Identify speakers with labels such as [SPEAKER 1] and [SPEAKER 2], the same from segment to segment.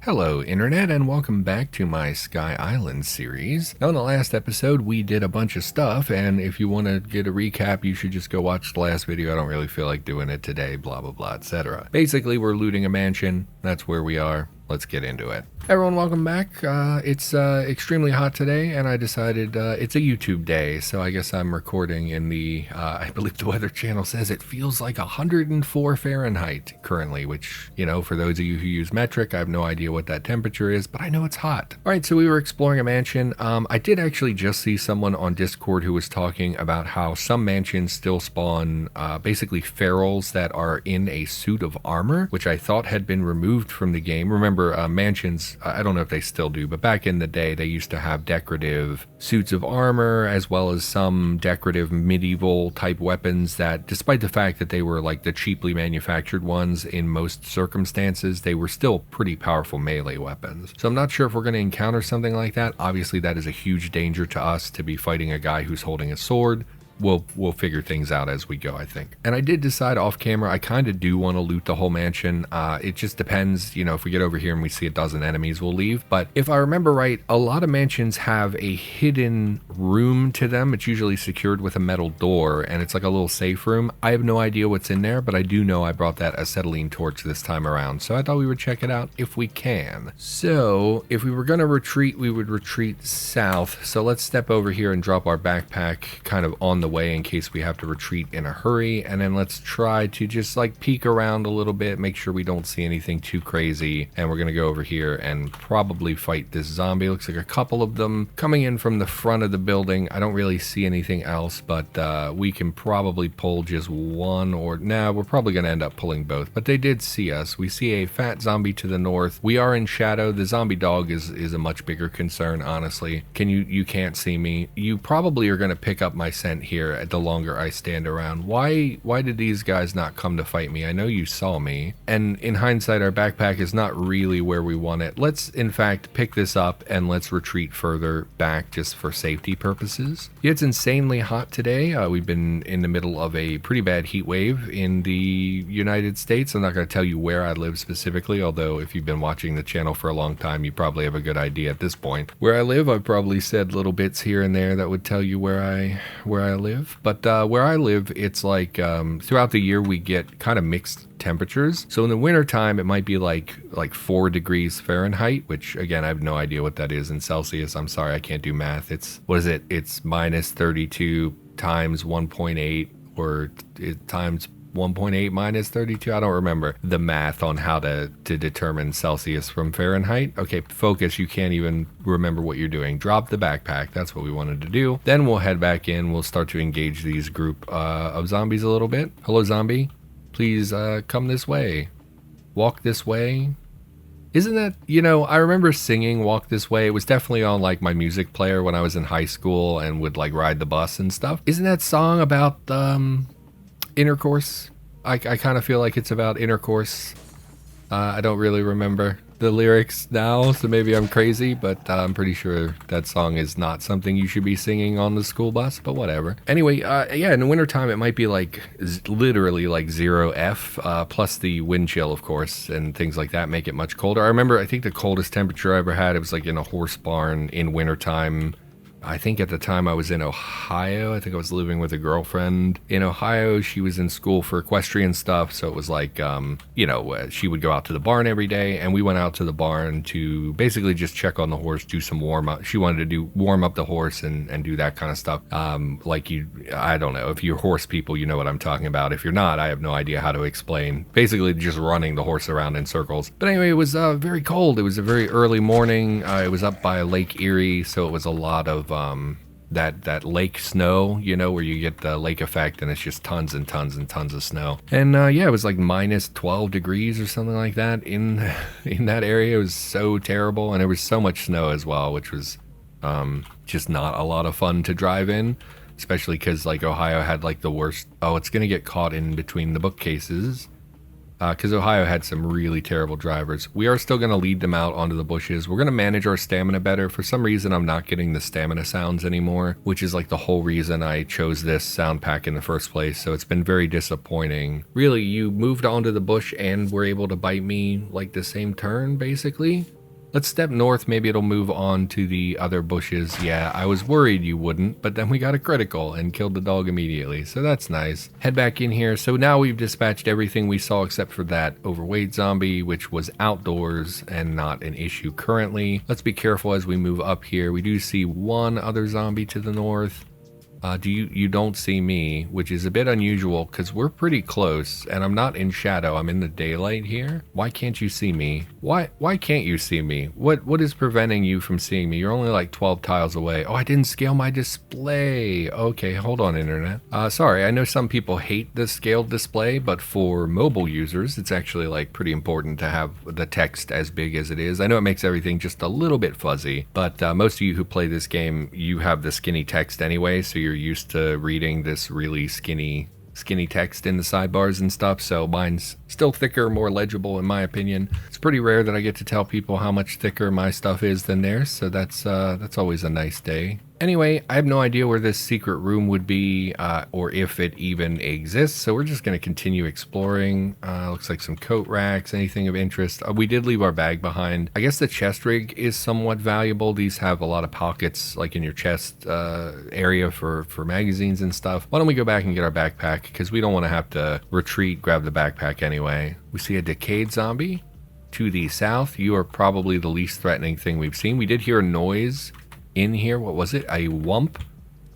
[SPEAKER 1] Hello Internet, and welcome back to my Sky Island series. Now in the last episode we did a bunch of stuff, and if you want to get a recap you should just go watch the last video. I don't really feel like doing it today, blah blah blah, etc. Basically we're looting a mansion, that's where we are. Let's get into it. Everyone, welcome back. It's extremely hot today, and I decided it's a YouTube day, so I guess I'm recording in the, I believe the Weather Channel says it feels like 104 Fahrenheit currently, which, you know, for those of you who use metric, I have no idea what that temperature is, but I know it's hot. All right, so we were exploring a mansion. I did actually just see someone on Discord who was talking about how some mansions still spawn basically ferals that are in a suit of armor, which I thought had been removed from the game. Remember, mansions, I don't know if they still do, but back in the day they used to have decorative suits of armor as well as some decorative medieval type weapons that, despite the fact that they were like the cheaply manufactured ones in most circumstances, they were still pretty powerful melee weapons. So I'm not sure if we're going to encounter something like that. Obviously that is a huge danger to us, to be fighting a guy who's holding a sword. We'll figure things out as we go, I think. And I did decide off camera, I kind of do want to loot the whole mansion. It just depends, you know, if we get over here and we see a dozen enemies, we'll leave. But if I remember right, a lot of mansions have a hidden room to them. It's usually secured with a metal door, and it's like a little safe room. I have no idea what's in there, but I do know I brought that acetylene torch this time around, so I thought we would check it out if we can. So if we were going to retreat, we would retreat south. So let's step over here and drop our backpack kind of on the way in case we have to retreat in a hurry, and then let's try to just like peek around a little bit, make sure we don't see anything too crazy, and we're gonna go over here and probably fight this zombie. Looks like a couple of them coming in from the front of the building. I don't really see anything else, but we can probably pull just one, or we're probably gonna end up pulling both, but they did see us. We see a fat zombie to the north. We are in shadow. The zombie dog is a much bigger concern, honestly. You can't see me. You probably are gonna pick up my scent here the longer I stand around. Why did these guys not come to fight me? I know you saw me, and in hindsight our backpack is not really where we want it. Let's in fact pick this up and let's retreat further back just for safety purposes. Yeah, it's insanely hot today. We've been in the middle of a pretty bad heat wave in the United States. I'm not going to tell you where I live specifically, although if you've been watching the channel for a long time you probably have a good idea at this point. Where I live, I've probably said little bits here and there that would tell you where I live. But where I live, it's like throughout the year we get kind of mixed temperatures. So in the winter time it might be like 4 degrees Fahrenheit, which again I have no idea what that is in Celsius. I'm sorry, I can't do math. It's, what is it? It's minus 32 times 1.8, or times 1.8 minus 32. I don't remember the math on how to determine Celsius from Fahrenheit. Okay, focus, you can't even remember what you're doing. Drop the backpack, that's what we wanted to do. Then we'll head back in, we'll start to engage these group of zombies a little bit. Hello zombie, please come this way. Walk this way. Isn't that, you know, I remember singing Walk This Way. It was definitely on like my music player when I was in high school and would like ride the bus and stuff. Isn't that song about intercourse? I kind of feel like it's about intercourse. I don't really remember the lyrics now, so maybe I'm crazy, but I'm pretty sure that song is not something you should be singing on the school bus, but whatever. Anyway, yeah, in the wintertime it might be like literally like 0 F, plus the wind chill, of course, and things like that make it much colder. I remember, I think the coldest temperature I ever had, it was like in a horse barn in wintertime. I think at the time I was in Ohio. I think I was living with a girlfriend in Ohio. She was in school for equestrian stuff, so it was like, you know, she would go out to the barn every day, and we went out to the barn to basically just check on the horse, do some warm up. She wanted to warm up the horse and do that kind of stuff. Like I don't know, if you're horse people, you know what I'm talking about. If you're not, I have no idea how to explain. Basically just running the horse around in circles. But anyway, it was very cold. It was a very early morning. It was up by Lake Erie, so it was a lot of that lake snow, you know, where you get the lake effect and it's just tons and tons and tons of snow. And yeah, it was like minus 12 degrees or something like that in that area. It was so terrible, and there was so much snow as well, which was just not a lot of fun to drive in, especially because like Ohio had like the worst. Oh, it's gonna get caught in between the bookcases. because Ohio had some really terrible drivers. We are still going to lead them out onto the bushes. We're going to manage our stamina better. For some reason, I'm not getting the stamina sounds anymore, which is like the whole reason I chose this sound pack in the first place. So it's been very disappointing. Really, you moved onto the bush and were able to bite me like the same turn, basically. Let's step north, maybe it'll move on to the other bushes. Yeah, I was worried you wouldn't, but then we got a critical and killed the dog immediately, so that's nice. Head back in here. So now we've dispatched everything we saw except for that overweight zombie, which was outdoors and not an issue currently. Let's be careful as we move up here. We do see one other zombie to the north. You don't see me, which is a bit unusual because we're pretty close and I'm not in shadow. I'm in the daylight here. Why can't you see me? Why can't you see me? What is preventing you from seeing me? You're only like 12 tiles away. Oh, I didn't scale my display. Okay, hold on, internet. Sorry, I know some people hate the scaled display, but for mobile users, it's actually like pretty important to have the text as big as it is. I know it makes everything just a little bit fuzzy, but most of you who play this game, you have the skinny text anyway, so you're used to reading this really skinny text in the sidebars and stuff, so mine's still thicker, more legible in my opinion. It's pretty rare that I get to tell people how much thicker my stuff is than theirs, so that's always a nice day. Anyway, I have no idea where this secret room would be, or if it even exists, so we're just going to continue exploring. Looks like some coat racks, anything of interest. We did leave our bag behind. I guess the chest rig is somewhat valuable. These have a lot of pockets, like in your chest area for magazines and stuff. Why don't we go back and get our backpack, because we don't want to have to retreat, grab the backpack anyway. We see a decayed zombie to the south. You are probably the least threatening thing we've seen. We did hear a noise in here. What was it? A whump,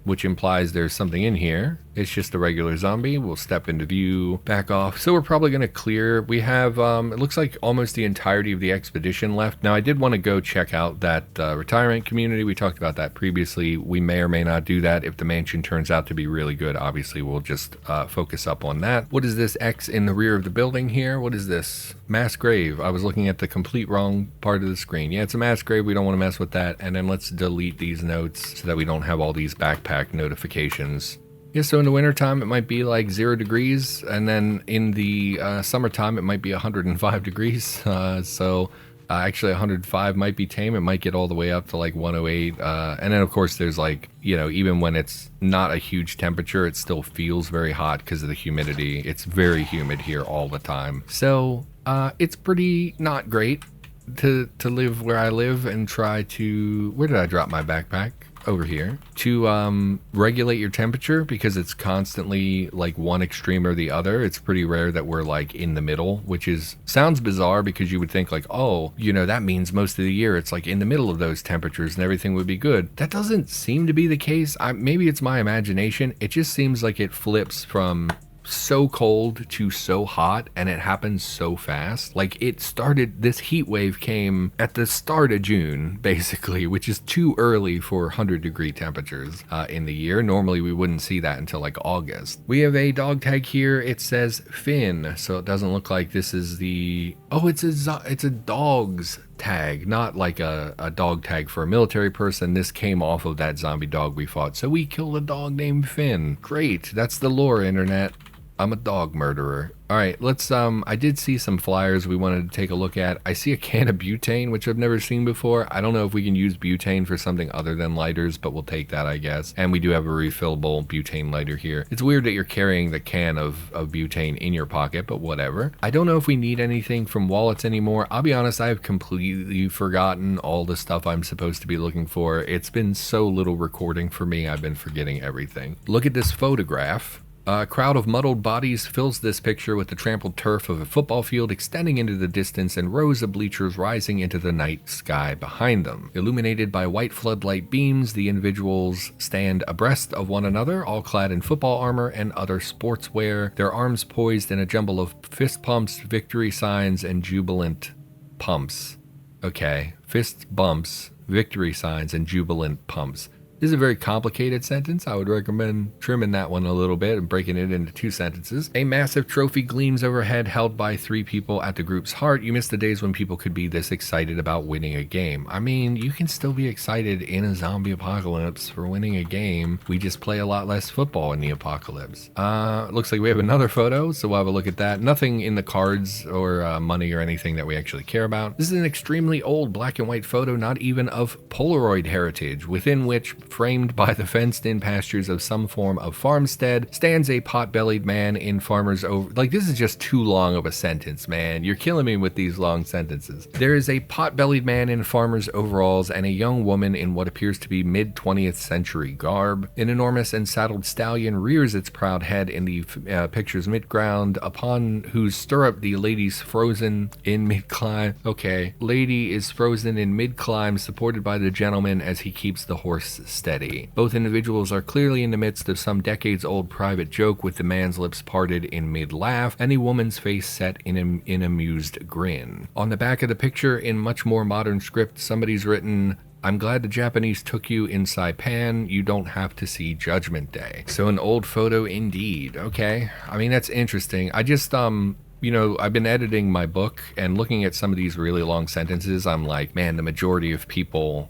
[SPEAKER 1] which implies there's something in here. It's just a regular zombie. We'll step into view, back off. So we're probably going to clear. We have, it looks like almost the entirety of the expedition left. Now, I did want to go check out that retirement community. We talked about that previously. We may or may not do that. If the mansion turns out to be really good, obviously we'll just focus up on that. What is this X in the rear of the building here? What is this? Mass grave. I was looking at the complete wrong part of the screen. Yeah, it's a mass grave. We don't want to mess with that. And then let's delete these notes so that we don't have all these backpack notifications. Yeah, so in the wintertime, it might be like 0 degrees, and then in the summertime, it might be 105 degrees. Actually 105 might be tame. It might get all the way up to like 108. And then, of course, there's like, you know, even when it's not a huge temperature, it still feels very hot because of the humidity. It's very humid here all the time. So it's pretty not great to live where I live and try to... Where did I drop my backpack? Over here. To regulate your temperature, because it's constantly like one extreme or the other. It's pretty rare that we're like in the middle, which sounds bizarre because you would think like, oh, you know, that means most of the year it's like in the middle of those temperatures and everything would be good. That doesn't seem to be the case. Maybe it's my imagination. It just seems like it flips from so cold to so hot, and it happens so fast. Like, it started, this heat wave came at the start of June basically, which is too early for 100-degree temperatures in the year. Normally we wouldn't see that until like August. We have a dog tag here. It says Finn, so it doesn't look like this is the... Oh, it's a dog's tag, not like a dog tag for a military person. This came off of that zombie dog we fought, so we killed a dog named Finn. Great, that's the lore, internet. I'm a dog murderer. All right, let's, I did see some flyers we wanted to take a look at. I see a can of butane, which I've never seen before. I don't know if we can use butane for something other than lighters, but we'll take that, I guess. And we do have a refillable butane lighter here. It's weird that you're carrying the can of butane in your pocket, but whatever. I don't know if we need anything from wallets anymore. I'll be honest, I have completely forgotten all the stuff I'm supposed to be looking for. It's been so little recording for me, I've been forgetting everything. Look at this photograph. A crowd of muddled bodies fills this picture, with the trampled turf of a football field extending into the distance and rows of bleachers rising into the night sky behind them. Illuminated by white floodlight beams, the individuals stand abreast of one another, all clad in football armor and other sportswear, their arms poised in a jumble of fist pumps, victory signs, and jubilant pumps. Okay, fist bumps, victory signs, and jubilant pumps. This is a very complicated sentence. I would recommend trimming that one a little bit and breaking it into 2 sentences. A massive trophy gleams overhead, held by 3 people at the group's heart. You miss the days when people could be this excited about winning a game. I mean, you can still be excited in a zombie apocalypse for winning a game. We just play a lot less football in the apocalypse. Looks like we have another photo, so we'll have a look at that. Nothing in the cards or money or anything that we actually care about. This is an extremely old black and white photo, not even of Polaroid heritage, within which, framed by the fenced-in pastures of some form of farmstead, stands a pot-bellied man in farmer's over... Like, this is just too long of a sentence, man. You're killing me with these long sentences. There is a pot-bellied man in farmer's overalls and a young woman in what appears to be mid-20th century garb. An enormous and saddled stallion rears its proud head in the picture's midground, upon whose stirrup the lady's frozen in mid-climb. Okay, lady is frozen in mid-climb, supported by the gentleman as he keeps the horse steady. Both individuals are clearly in the midst of some decades-old private joke, with the man's lips parted in mid-laugh and the woman's face set in an amused grin. On the back of the picture, in much more modern script, somebody's written, "I'm glad the Japanese took you in Saipan. You don't have to see Judgment Day." So an old photo indeed. Okay. I mean, that's interesting. I just, you know, I've been editing my book and looking at some of these really long sentences. I'm like, man, the majority of people,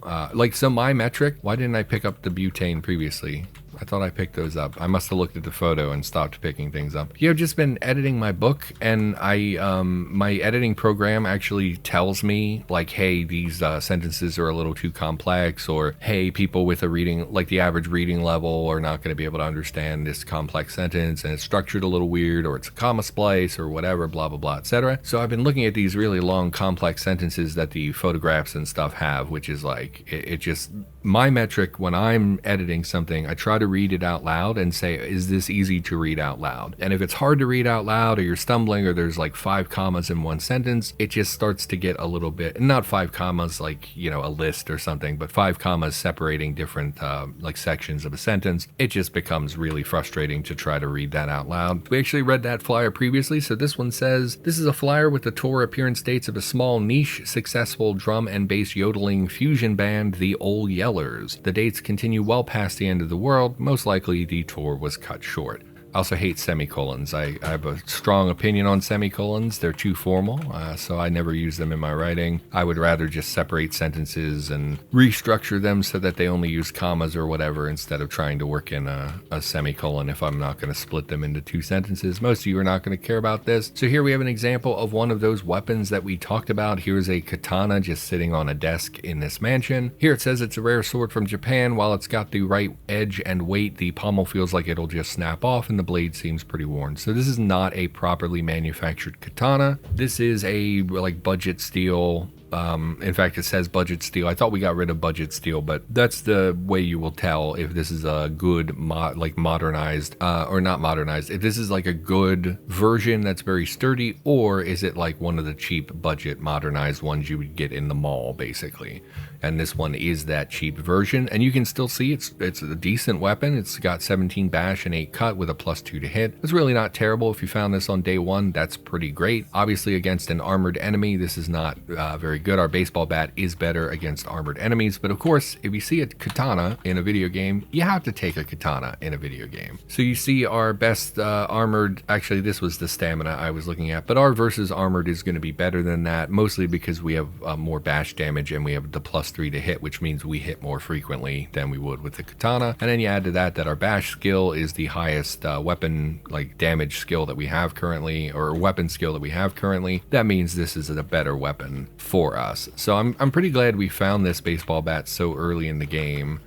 [SPEAKER 1] so my metric, why didn't I pick up the butane previously? I thought I picked those up. I must have looked at the photo and stopped picking things up. I've just been editing my book, and my editing program actually tells me, like, hey, these sentences are a little too complex, or hey, people with a reading, like the average reading level, are not going to be able to understand this complex sentence, and it's structured a little weird, or it's a comma splice, or whatever, blah, blah, blah, etc. So I've been looking at these really long, complex sentences that the photographs and stuff have, which is like, it just, my metric when I'm editing something, I try to read it out loud and say, is this easy to read out loud? And if it's hard to read out loud, or you're stumbling, or there's like 5 commas in one sentence, it just starts to get a little bit, not 5 commas like, you know, a list or something, but 5 commas separating different like sections of a sentence. It just becomes really frustrating to try to read that out loud. We actually read that flyer previously, so this one says, this is a flyer with the tour appearance dates of a small niche successful drum and bass yodeling fusion band, the Ol Yellers. The dates continue well past the end of the world. Most likely the tour was cut short. I also hate semicolons. I have a strong opinion on semicolons. They're too formal, so I never use them in my writing. I would rather just separate sentences and restructure them so that they only use commas or whatever, instead of trying to work in a semicolon if I'm not going to split them into 2 sentences. Most of you are not going to care about this. So here we have an example of one of those weapons that we talked about. Here's a katana just sitting on a desk in this mansion. Here it says it's a rare sword from Japan. While it's got the right edge and weight, the pommel feels like it'll just snap off, and the blade seems pretty worn. So this is not a properly manufactured katana. This is a like budget steel. In fact, it says budget steel. I thought we got rid of budget steel, but that's the way you will tell if this is a good modernized or not modernized. If this is like a good version that's very sturdy, or is it like one of the cheap budget modernized ones you would get in the mall, basically. And this one is that cheap version, and you can still see it's a decent weapon. It's got 17 bash and 8 cut with a +2 to hit. It's really not terrible. If you found this on day 1, that's pretty great. Obviously, against an armored enemy, this is not very good. Our baseball bat is better against armored enemies, but of course, if you see a katana in a video game, you have to take a katana in a video game. So you see our best armored, actually this was the stamina I was looking at, but our versus armored is going to be better than that, mostly because we have more bash damage and we have the +3 to hit, which means we hit more frequently than we would with the katana. And then you add to that our bash skill is the highest weapon like damage skill that we have currently, or weapon skill that we have currently. That means this is a better weapon for us. So I'm pretty glad we found this baseball bat so early in the game.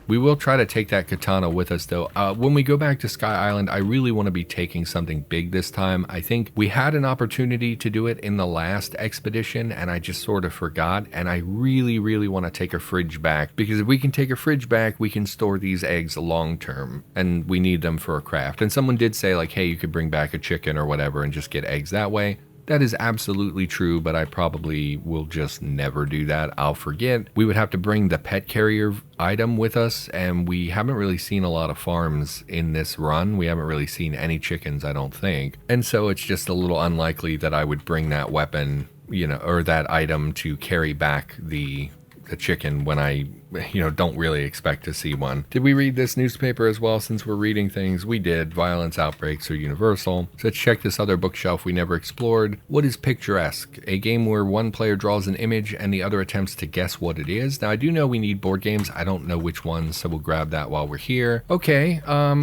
[SPEAKER 1] We will try to take that katana with us though. When we go back to Sky Island, I really want to be taking something big this time. I think we had an opportunity to do it in the last expedition and I just sort of forgot, and I really, really want to take a fridge back, because if we can take a fridge back, we can store these eggs long term, and we need them for a craft. And someone did say like, hey, you could bring back a chicken or whatever and just get eggs that way. That is absolutely true, but I probably will just never do that. I'll forget. We would have to bring the pet carrier item with us, and we haven't really seen a lot of farms in this run. We haven't really seen any chickens, I don't think. And so it's just a little unlikely that I would bring that weapon, you know, or that item to carry back the a chicken when I, don't really expect to see one. Did we read this newspaper as well? Since we're reading things, we did. Violence outbreaks are universal. So let's check this other bookshelf we never explored. What is Picturesque? A game where one player draws an image and the other attempts to guess what it is. Now I do know we need board games. I don't know which ones, so we'll grab that while we're here. Okay,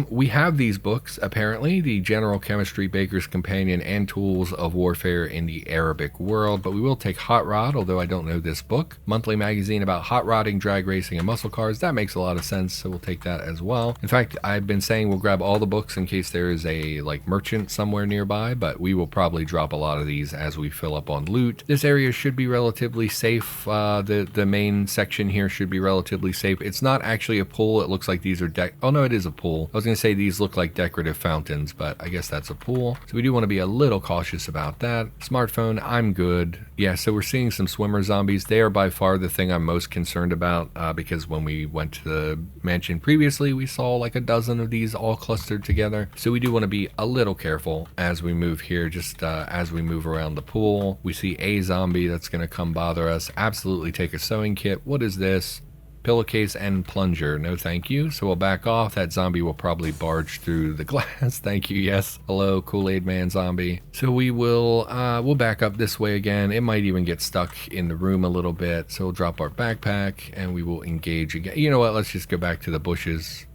[SPEAKER 1] we have these books apparently, the General Chemistry, Baker's Companion, and Tools of Warfare in the Arabic World, but we will take Hot Rod, although I don't know this book. Monthly magazine about hot rodding, drag racing, and muscle cars. That makes a lot of sense, so we'll take that as well. In fact, I've been saying we'll grab all the books in case there is a merchant somewhere nearby, but we will probably drop a lot of these as we fill up on loot. This area should be relatively safe. The main section here should be relatively safe. It's not actually a pool. It looks like these are oh no, it is a pool. I was going to say these look like decorative fountains, but I guess that's a pool. So we do want to be a little cautious about that. Smartphone, I'm good. Yeah, so we're seeing some swimmer zombies. They are by far the thing I'm most concerned about because when we went to the mansion previously, we saw like a dozen of these all clustered together. So we do want to be a little careful as we move here, just as we move around the pool. We see a zombie that's going to come bother us. Absolutely take a sewing kit. What is this? Pillowcase and plunger. No thank you. So we'll back off. That zombie will probably barge through the glass. Thank you. Yes. Hello, Kool-Aid Man zombie. So we will we'll back up this way again. It might even get stuck in the room a little bit. So we'll drop our backpack and we will engage again. You know what? Let's just go back to the bushes.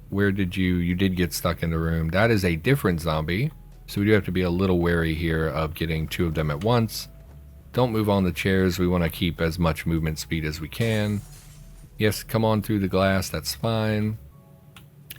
[SPEAKER 1] Where did you did get stuck in the room. That is a different zombie. So we do have to be a little wary here of getting two of them at once. Don't move on the chairs. We want to keep as much movement speed as we can. Yes, come on through the glass, that's fine.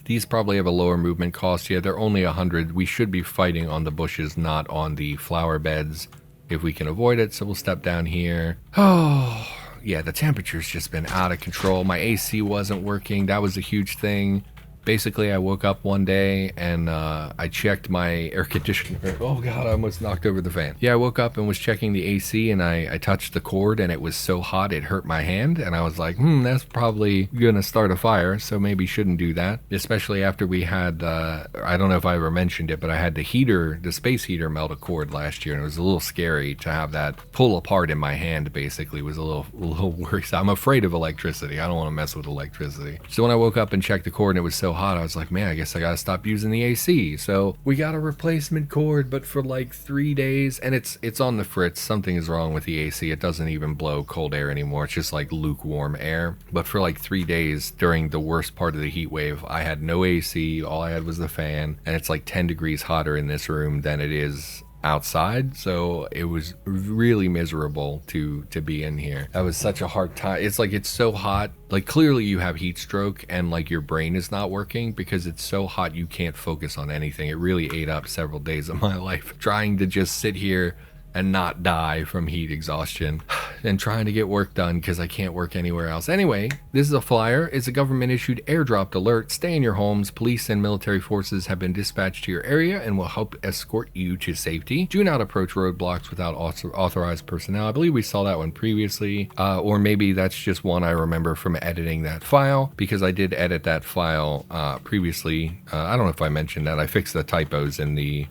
[SPEAKER 1] These probably have a lower movement cost. Yeah, they're only 100. We should be fighting on the bushes, not on the flower beds, if we can avoid it. So we'll step down here. Oh, yeah, the temperature's just been out of control. My AC wasn't working. That was a huge thing. Basically, I woke up one day and I checked my air conditioner. Oh God, I almost knocked over the fan. Yeah, I woke up and was checking the AC and I touched the cord and it was so hot it hurt my hand. And I was like, that's probably gonna start a fire, so maybe shouldn't do that. Especially after we had, I don't know if I ever mentioned it, but I had the space heater melt a cord last year and it was a little scary to have that pull apart in my hand. Basically, it was a little worrisome. I'm afraid of electricity. I don't want to mess with electricity. So when I woke up and checked the cord and it was so hot, I was like, man, I guess I gotta stop using the AC. So we got a replacement cord, but for like 3 days, and it's on the fritz. Something is wrong with the AC. It doesn't even blow cold air anymore. It's just like lukewarm air. But for like 3 days during the worst part of the heat wave, I had no AC. All I had was the fan, and it's like 10 degrees hotter in this room than it is outside, so it was really miserable to be in here. That was such a hard time. It's like it's so hot, like clearly you have heat stroke and like your brain is not working because it's so hot you can't focus on anything. It really ate up several days of my life trying to just sit here and not die from heat exhaustion and trying to get work done because I can't work anywhere else. Anyway, this is a flyer. It's a government issued airdropped alert. Stay in your homes. Police and military forces have been dispatched to your area and will help escort you to safety. Do not approach roadblocks without authorized personnel. I believe we saw that one previously, or maybe that's just one I remember from editing that file, because I did edit that file previously. I don't know if I mentioned that. I fixed the typos in the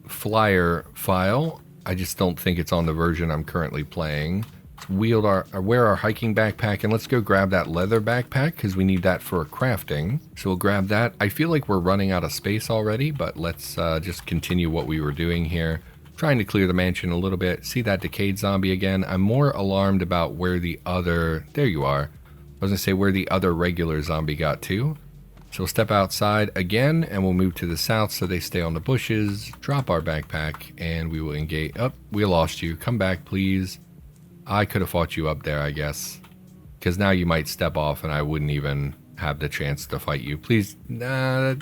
[SPEAKER 1] flyer file. I just don't think it's on the version I'm currently playing. Let's wear our hiking backpack and let's go grab that leather backpack because we need that for crafting. So we'll grab that. I feel like we're running out of space already, but let's just continue what we were doing here. Trying to clear the mansion a little bit. See that decayed zombie again. I'm more alarmed about where the other, there you are. I was gonna say where the other regular zombie got to. So we'll step outside again and we'll move to the south so they stay on the bushes, drop our backpack, and we will engage. Oh, we lost you. Come back, please. I could have fought you up there, I guess. Because now you might step off and I wouldn't even have the chance to fight you. Please, nah,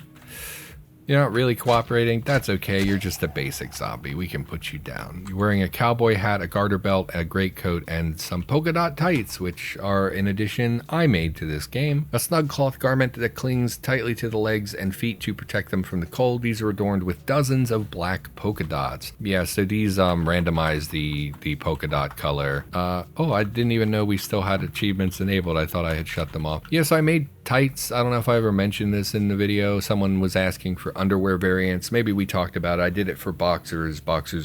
[SPEAKER 1] you're not really cooperating. That's okay. You're just a basic zombie. We can put you down. You're wearing a cowboy hat, a garter belt, a greatcoat, and some polka dot tights, which are an addition I made to this game. A snug cloth garment that clings tightly to the legs and feet to protect them from the cold. These are adorned with dozens of black polka dots. Yeah, so these randomize the polka dot color. Oh, I didn't even know we still had achievements enabled. I thought I had shut them off. Yes, I made tights. I don't know if I ever mentioned this in the video. Someone was asking for underwear variants. Maybe we talked about it. I did it for boxer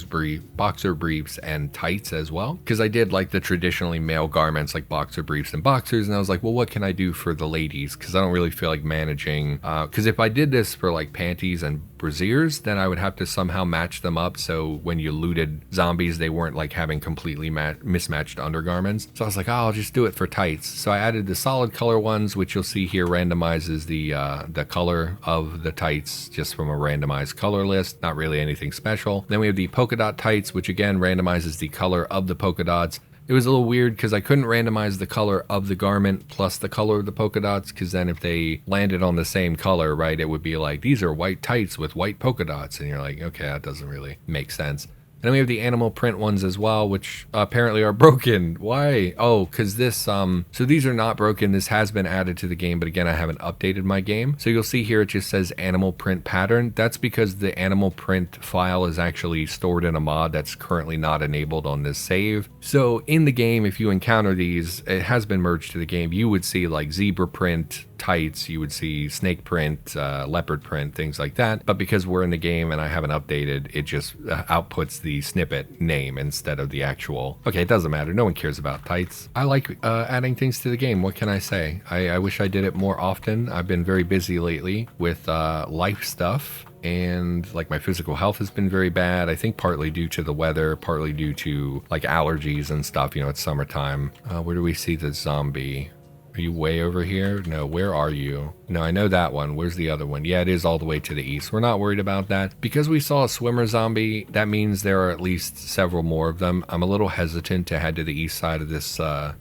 [SPEAKER 1] briefs, and tights as well. Because I did like the traditionally male garments like boxer briefs and boxers. And I was like, well, what can I do for the ladies? Because I don't really feel like managing. Because if I did this for like panties and brasiers, then I would have to somehow match them up so when you looted zombies they weren't like having completely mismatched undergarments. So I was like, oh, I'll just do it for tights. So I added the solid color ones, which you'll see here randomizes the color of the tights just from a randomized color list, not really anything special. Then we have the polka dot tights, which again randomizes the color of the polka dots. It was a little weird because I couldn't randomize the color of the garment plus the color of the polka dots, because then if they landed on the same color, right, it would be like, these are white tights with white polka dots. And you're like, okay, that doesn't really make sense. And then we have the animal print ones as well, which apparently are broken. Why? Oh, because this, so these are not broken. This has been added to the game, but again, I haven't updated my game. So you'll see here, it just says animal print pattern. That's because the animal print file is actually stored in a mod that's currently not enabled on this save. So in the game, if you encounter these, it has been merged to the game. You would see like zebra print tights, you would see snake print, leopard print, things like that. But because we're in the game and I haven't updated, it just outputs the snippet name instead of the actual. Okay, it doesn't matter. No one cares about tights. I like adding things to the game. What can I say? I wish I did it more often. I've been very busy lately with life stuff. And like my physical health has been very bad. I think partly due to the weather, partly due to like allergies and stuff. You know, it's summertime. Where do we see the zombie? Are you way over here? No, where are you? No, I know that one. Where's the other one? Yeah, it is all the way to the east. We're not worried about that. Because we saw a swimmer zombie, that means there are at least several more of them. I'm a little hesitant to head to the east side of this, the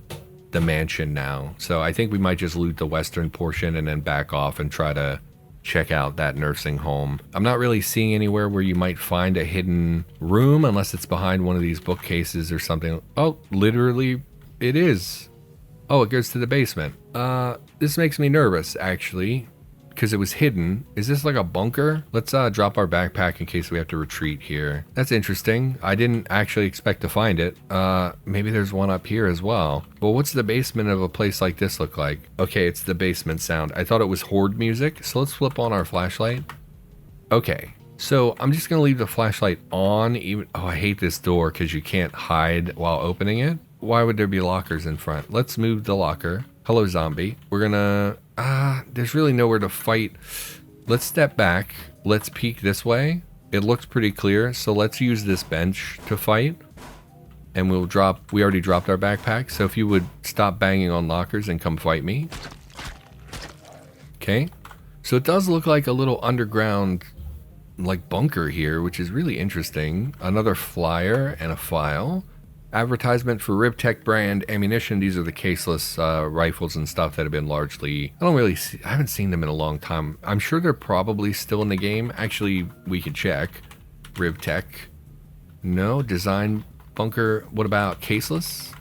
[SPEAKER 1] mansion now. So I think we might just loot the western portion and then back off and try to check out that nursing home. I'm not really seeing anywhere where you might find a hidden room unless it's behind one of these bookcases or something. Oh, literally it is. Oh, it goes to the basement. This makes me nervous, actually, because it was hidden. Is this like a bunker? Let's drop our backpack in case we have to retreat here. That's interesting. I didn't actually expect to find it. Maybe there's one up here as well. Well, what's the basement of a place like this look like? Okay, it's the basement sound. I thought it was horde music, so let's flip on our flashlight. Okay. So I'm just gonna leave the flashlight on. Even oh, I hate this door because you can't hide while opening it. Why would there be lockers in front? Let's move the locker. Hello, zombie. We're gonna... there's really nowhere to fight. Let's step back. Let's peek this way. It looks pretty clear, so let's use this bench to fight. And we'll drop... We already dropped our backpack, so if you would stop banging on lockers and come fight me. Okay. So it does look like a little underground, like, bunker here, which is really interesting. Another flyer and a file. Advertisement for RibTech brand ammunition. These are the caseless rifles and stuff that have been largely... I haven't seen them in a long time. I'm sure they're probably still in the game. Actually, we could check. RibTech. No. Design bunker. What about caseless?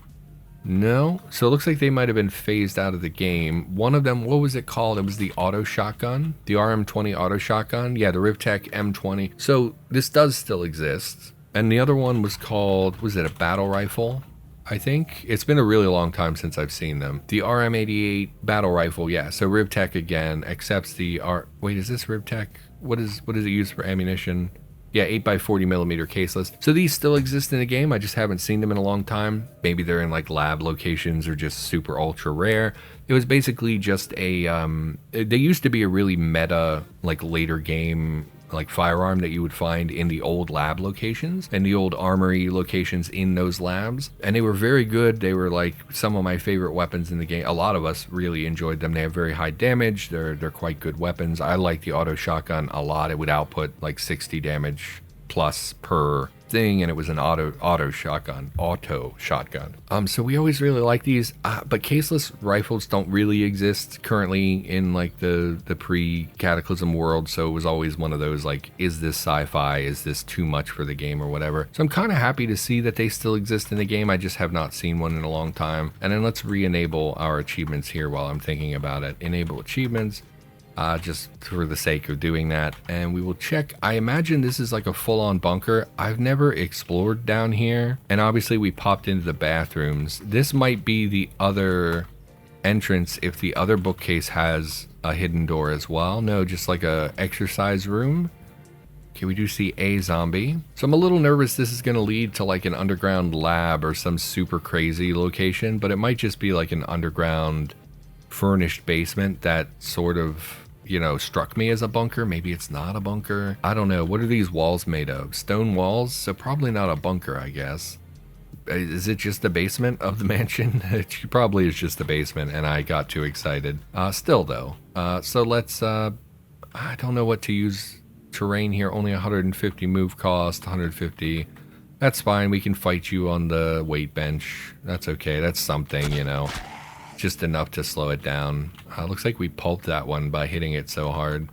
[SPEAKER 1] No. So it looks like they might have been phased out of the game. One of them, what was it called? It was the auto shotgun. The RM20 auto shotgun. Yeah, the RibTech M20. So this does still exist. And the other one was called, was it a battle rifle? I think. It's been a really long time since I've seen them. The RM88 battle rifle, yeah. So RibTech again accepts the wait, is this RibTech? What is it used for ammunition? Yeah, 8x40 millimeter caseless. So these still exist in the game. I just haven't seen them in a long time. Maybe they're in like lab locations or just super ultra rare. It was basically just a, they used to be a really meta, like later game, like firearm that you would find in the old lab locations and the old armory locations in those labs. And they were very good. They were like some of my favorite weapons in the game. A lot of us really enjoyed them. They have very high damage. They're quite good weapons. I like the auto shotgun a lot. It would output like 60 damage plus per thing, and it was an auto shotgun. So we always really like these, but caseless rifles don't really exist currently in like the pre-Cataclysm world, so it was always one of those like, is this sci-fi, is this too much for the game or whatever. So I'm kind of happy to see that they still exist in the game. I just have not seen one in a long time. And then let's re-enable our achievements here while I'm thinking about it. Enable achievements. Just for the sake of doing that, and we will check. I imagine this is like a full-on bunker. I've never explored down here, and obviously we popped into the bathrooms. This might be the other entrance if the other bookcase has a hidden door as well. No, just like a exercise room. Okay, we do see a zombie. So I'm a little nervous this is going to lead to like an underground lab or some super crazy location, but it might just be like an underground furnished basement that sort of, you know, struck me as a bunker. Maybe it's not a bunker. I don't know. What are these walls made of? Stone walls? So probably not a bunker, I guess. Is it just the basement of the mansion? It probably is just the basement, and I got too excited. Still, though. So let's... I don't know what to use terrain here. Only 150 move cost, 150. That's fine. We can fight you on the weight bench. That's okay. That's something, you know. Just enough to slow it down. Looks like we pulped that one by hitting it so hard.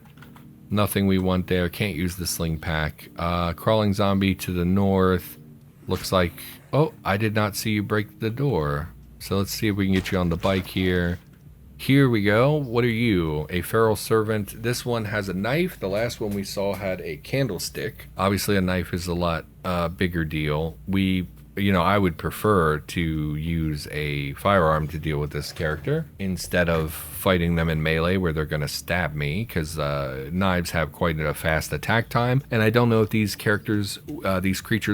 [SPEAKER 1] Nothing we want there. Can't use the sling pack. Crawling zombie to the north. Looks like... Oh, I did not see you break the door. So let's see if we can get you on the bike here. Here we go. What are you? A feral servant. This one has a knife. The last one we saw had a candlestick. Obviously a knife is a lot bigger deal. I would prefer to use a firearm to deal with this character instead of fighting them in melee where they're going to stab me, because knives have quite a fast attack time. And I don't know if these creatures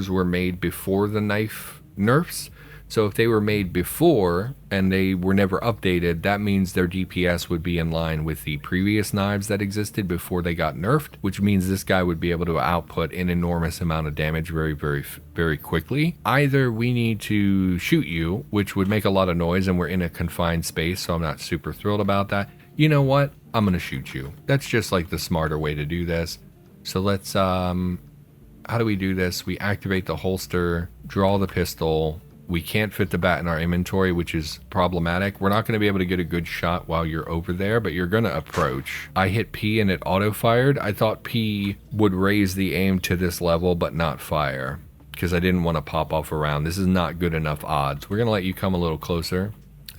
[SPEAKER 1] were made before the knife nerfs. So if they were made before and they were never updated, that means their DPS would be in line with the previous knives that existed before they got nerfed, which means this guy would be able to output an enormous amount of damage very, very, very quickly. Either we need to shoot you, which would make a lot of noise, and we're in a confined space, so I'm not super thrilled about that. You know what? I'm going to shoot you. That's just like the smarter way to do this. So let's, how do we do this? We activate the holster, draw the pistol. We can't fit the bat in our inventory, which is problematic. We're not going to be able to get a good shot while you're over there, but you're going to approach. I hit P and it auto-fired. I thought P would raise the aim to this level, but not fire, because I didn't want to pop off around. This is not good enough odds. We're going to let you come a little closer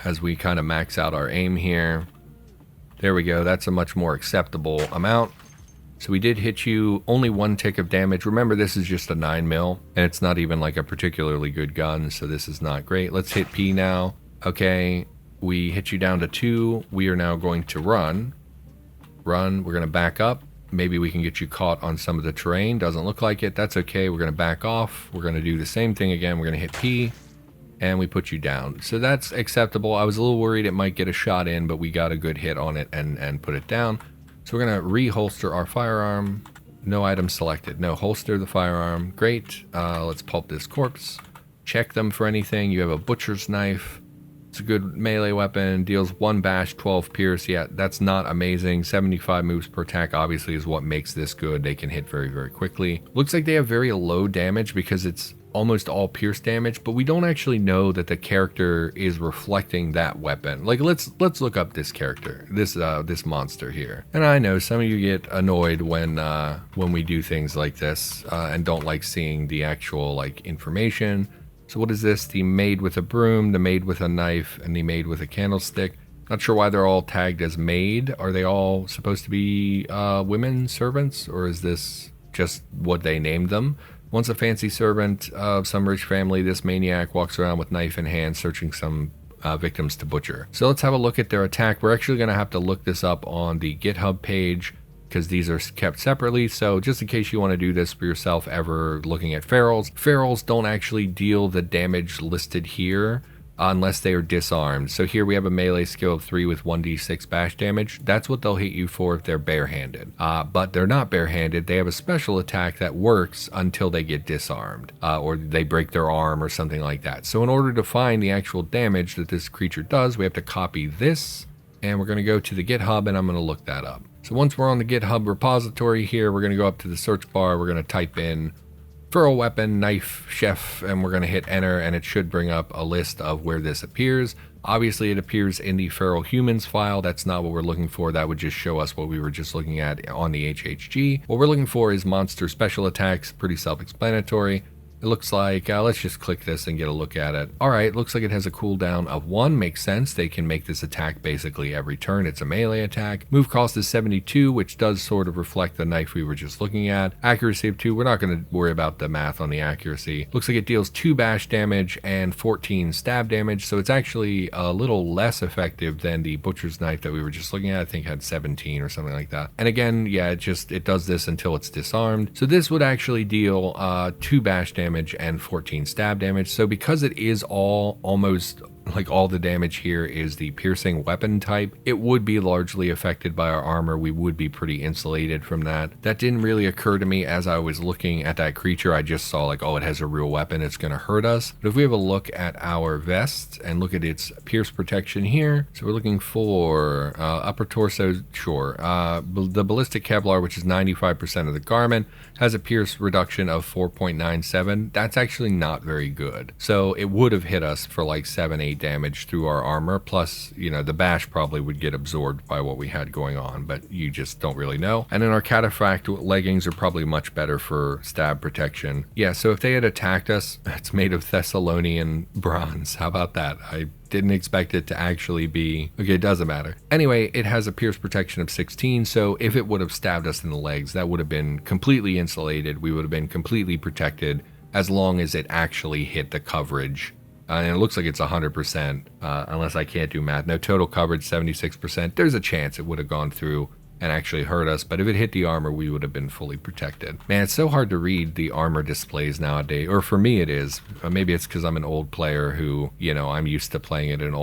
[SPEAKER 1] as we kind of max out our aim here. There we go. That's a much more acceptable amount. So we did hit you, only 1 tick of damage. Remember, this is just a 9mm, and it's not even like a particularly good gun, so this is not great. Let's hit P now. Okay, we hit you down to 2. We are now going to run. We're going to back up. Maybe we can get you caught on some of the terrain. Doesn't look like it. That's okay. We're going to back off. We're going to do the same thing again. We're going to hit P, and we put you down. So that's acceptable. I was a little worried it might get a shot in, but we got a good hit on it and put it down. So we're going to reholster our firearm. No item selected. No, holster the firearm. Great. Let's pulp this corpse. Check them for anything. You have a butcher's knife. It's a good melee weapon. Deals 1 bash, 12 pierce. Yeah, that's not amazing. 75 moves per attack obviously is what makes this good. They can hit very, very quickly. Looks like they have very low damage because it's almost all pierce damage, but we don't actually know that the character is reflecting that weapon. Like, let's look up this character, this monster here. And I know some of you get annoyed when we do things like this and don't like seeing the actual like information. So what is this? The maid with a broom, the maid with a knife, and the maid with a candlestick. Not sure why they're all tagged as maid. Are they all supposed to be women servants, or is this just what they named them? Once a fancy servant of some rich family, this maniac walks around with knife in hand, searching some victims to butcher. So let's have a look at their attack. We're actually going to have to look this up on the GitHub page because these are kept separately. So just in case you want to do this for yourself ever looking at ferals, ferals don't actually deal the damage listed here unless they are disarmed. So here we have a melee skill of 3 with 1d6 bash damage. That's what they'll hit you for if they're barehanded. But they're not barehanded. They have a special attack that works until they get disarmed or they break their arm or something like that. So in order to find the actual damage that this creature does, we have to copy this, and we're going to go to the GitHub, and I'm going to look that up. So once we're on the GitHub repository here, we're going to go up to the search bar. We're going to type in feral weapon, knife, chef, and we're going to hit enter, and it should bring up a list of where this appears. Obviously, it appears in the feral humans file. That's not what we're looking for. That would just show us what we were just looking at on the HHG. What we're looking for is monster special attacks, pretty self-explanatory. It It looks like, let's just click this and get a look at it. All right, looks like it has a cooldown of 1. Makes sense. They can make this attack basically every turn. It's a melee attack. Move cost is 72, which does sort of reflect the knife we were just looking at. Accuracy of 2. We're not going to worry about the math on the accuracy. Looks like it deals 2 bash damage and 14 stab damage, so it's actually a little less effective than the butcher's knife that we were just looking at. I think it had 17 or something like that. And again, yeah, it does this until it's disarmed. So this would actually deal 2 bash damage and 14 stab damage. So because it is almost like all the damage here is the piercing weapon type, it would be largely affected by our armor. We would be pretty insulated from that. That didn't really occur to me as I was looking at that creature. I just saw like, oh, it has a real weapon, it's going to hurt us. But if we have a look at our vest and look at its pierce protection here, so we're looking for upper torso, sure. The ballistic Kevlar, which is 95% of the garment, has a pierce reduction of 4.97. That's actually not very good. So it would have hit us for like 7-8 damage through our armor, plus, you know, the bash probably would get absorbed by what we had going on, but you just don't really know. And then our cataphract leggings are probably much better for stab protection. Yeah, so if they had attacked us, it's made of Thessalonian bronze. How about that? I didn't expect it to actually be, okay, it doesn't matter. Anyway, it has a pierce protection of 16, so if it would have stabbed us in the legs, that would have been completely insulated. We would have been completely protected as long as it actually hit the coverage. And it looks like it's 100%, unless I can't do math. No, total coverage 76%. There's a chance it would have gone through and actually hurt us, but if it hit the armor, we would have been fully protected. Man, it's so hard to read the armor displays nowadays, or for me it is. Maybe it's because I'm an old player who, you know, I'm used to playing it in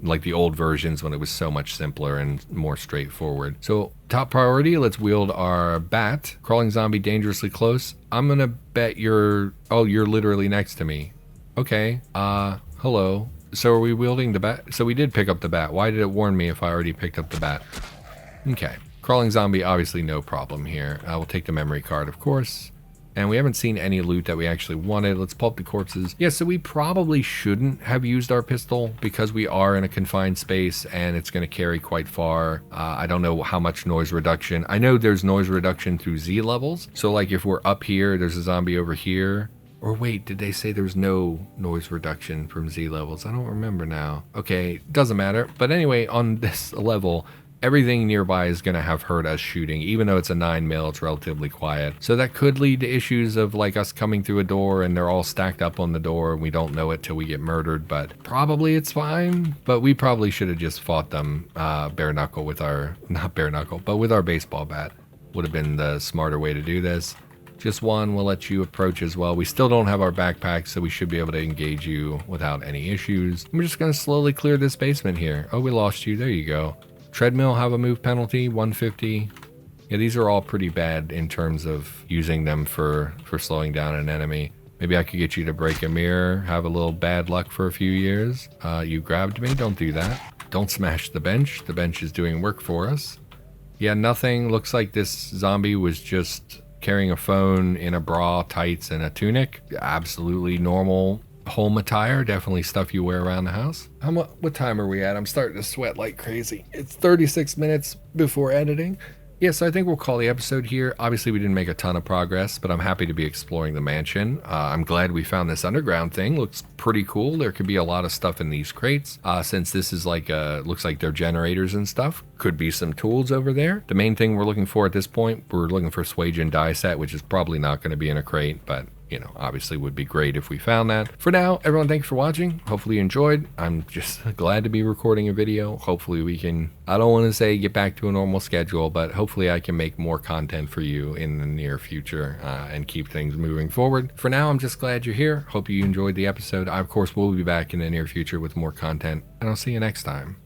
[SPEAKER 1] like the old versions when it was so much simpler and more straightforward. So top priority, let's wield our bat. Crawling zombie dangerously close. I'm gonna bet you're literally next to me. Okay, hello. So are we wielding the bat? So we did pick up the bat. Why did it warn me if I already picked up the bat? Okay. Crawling zombie, obviously no problem here. We'll take the memory card, of course. And we haven't seen any loot that we actually wanted. Let's pull up the corpses. Yeah, so we probably shouldn't have used our pistol because we are in a confined space and it's going to carry quite far. I don't know how much noise reduction. I know there's noise reduction through Z levels. So like if we're up here, there's a zombie over here. Or wait, did they say there's no noise reduction from Z levels? I don't remember now. Okay, doesn't matter. But anyway, on this level, everything nearby is going to have heard us shooting. Even though it's a 9mm, it's relatively quiet. So that could lead to issues of like us coming through a door and they're all stacked up on the door and we don't know it till we get murdered. But probably it's fine. But we probably should have just fought them bare knuckle with our, not bare knuckle, but with our baseball bat. Would have been the smarter way to do this. Just one, we'll let you approach as well. We still don't have our backpack, so we should be able to engage you without any issues. We're just going to slowly clear this basement here. Oh, we lost you. There you go. Treadmill have a move penalty, 150. Yeah, these are all pretty bad in terms of using them for slowing down an enemy. Maybe I could get you to break a mirror, have a little bad luck for a few years. You grabbed me. Don't do that. Don't smash the bench. The bench is doing work for us. Yeah, nothing. Looks like this zombie was just carrying a phone in a bra, tights, and a tunic. Absolutely normal home attire. Definitely stuff you wear around the house. What time are we at? I'm starting to sweat like crazy. It's 36 minutes before editing. Yeah, so I think we'll call the episode here. Obviously, we didn't make a ton of progress, but I'm happy to be exploring the mansion. I'm glad we found this underground thing. Looks pretty cool. There could be a lot of stuff in these crates. Since this is like, looks like they're generators and stuff. Could be some tools over there. The main thing we're looking for at this point, we're looking for Swage die set, which is probably not going to be in a crate, but you know, obviously would be great if we found that. For now, everyone, thanks for watching. Hopefully you enjoyed. I'm just glad to be recording a video. Hopefully we can, I don't want to say get back to a normal schedule, but hopefully I can make more content for you in the near future and keep things moving forward. For now, I'm just glad you're here. Hope you enjoyed the episode. I, of course, will be back in the near future with more content, and I'll see you next time.